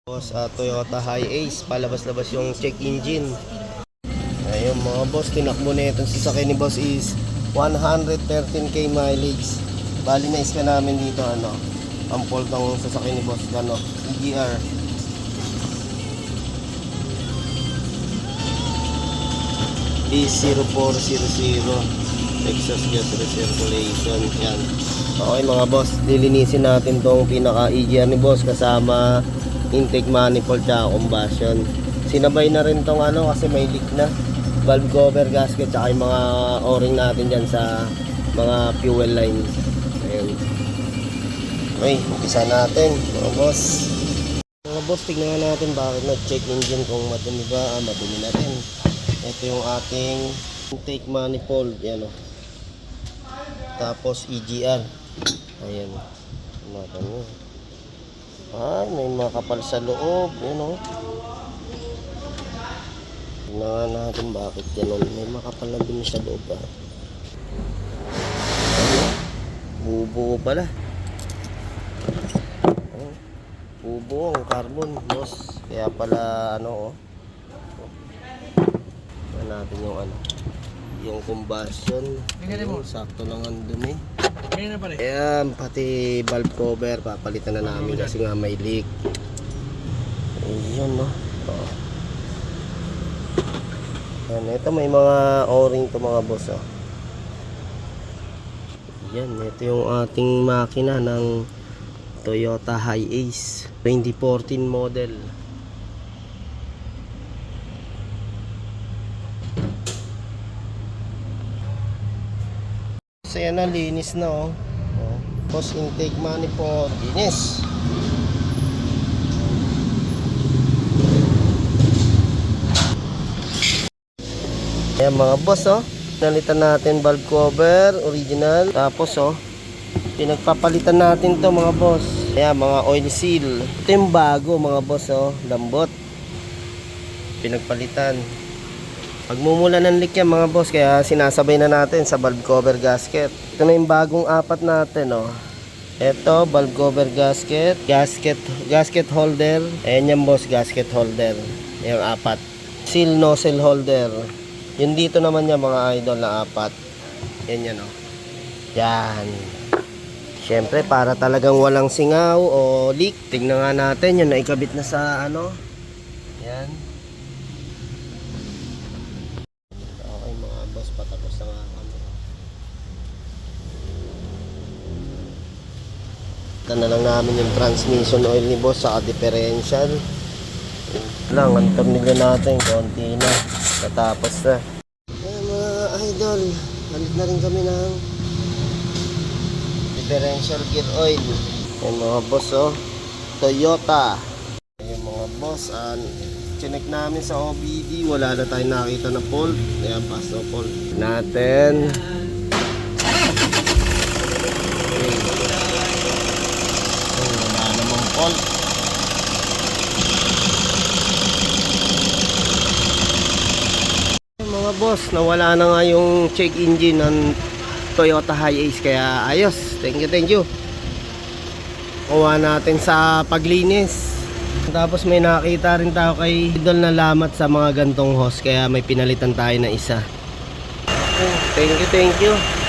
Boss, Toyota Hiace, palabas-labas yung check engine. Ayun mga boss, tinakbo na itong sasakyan ni boss is 113k mileage. Bali na iska namin dito ang fault ng sasakyan ni boss, EGR. E0400 exhaust gas recirculation. Yan. Okay mga boss, lilinisin natin tong pinaka EGR ni boss kasama intake manifold at combustion. Sinabay na rin tong kasi may leak na valve cover gasket at yung mga o-ring natin dyan sa mga fuel line. Ayun. Okay, umpisa natin mga boss. Mga boss, tignan natin bakit nag-check engine kung madumi ba. Madumi na rin. Ito yung ating intake manifold. Yan o. Tapos EGR. Ayan. Madumi. May makapal sa loob, Tingnan natin bakit gano'n. May makapal na din sa loob, Bubuo pala. Bubuo ang carbon, boss. Kaya pala, Tingnan natin yung combustion. Sakto lang ang dumi. Ayan, pati valve cover papalitan na namin kasi nga may leak. Ayan, Ayan, ito may mga o-ring to mga boss, Ayan, ito yung ating makina ng Toyota Hiace 2014 model. So yan na, linis na Boss, intake manifold, linis. Ayan mga boss, pinalitan natin valve cover, original. Tapos pinagpapalitan natin to mga boss. Ayan, mga oil seal. Ito yung bago mga boss, lambot. Pinagpalitan. Pagmumula ng leak yan mga boss, kaya sinasabay na natin sa valve cover gasket. Ito na yung bagong apat natin, Ito, valve cover gasket, gasket holder. Ayan yan boss, gasket holder. Yung apat. Seal nozzle holder. Yun dito naman yan mga idol na apat. Yan. Yan. Siyempre, para talagang walang singaw o leak. Tingnan nga natin, yun naikabit na sa Yan. Patapos na nga Ito na lang namin yung transmission oil ni boss sa differential lang. Ang tornilyo natin konti na, natapos na. Mga idol, balik na rin kami ng differential gear oil. Yung mga boss Toyota. Yung mga boss, chinek namin sa OBD, wala na tayong nakita na fault. Ayan, pass no fault natin. Wala namang fault. Mga boss, nawala na nga yung check engine ng Toyota Hiace, kaya ayos. Thank you. Kuha natin sa paglinis. Tapos may nakita rin tayo kay Idol na lamat sa mga gantong hose, kaya may pinalitan tayo na isa. Thank you.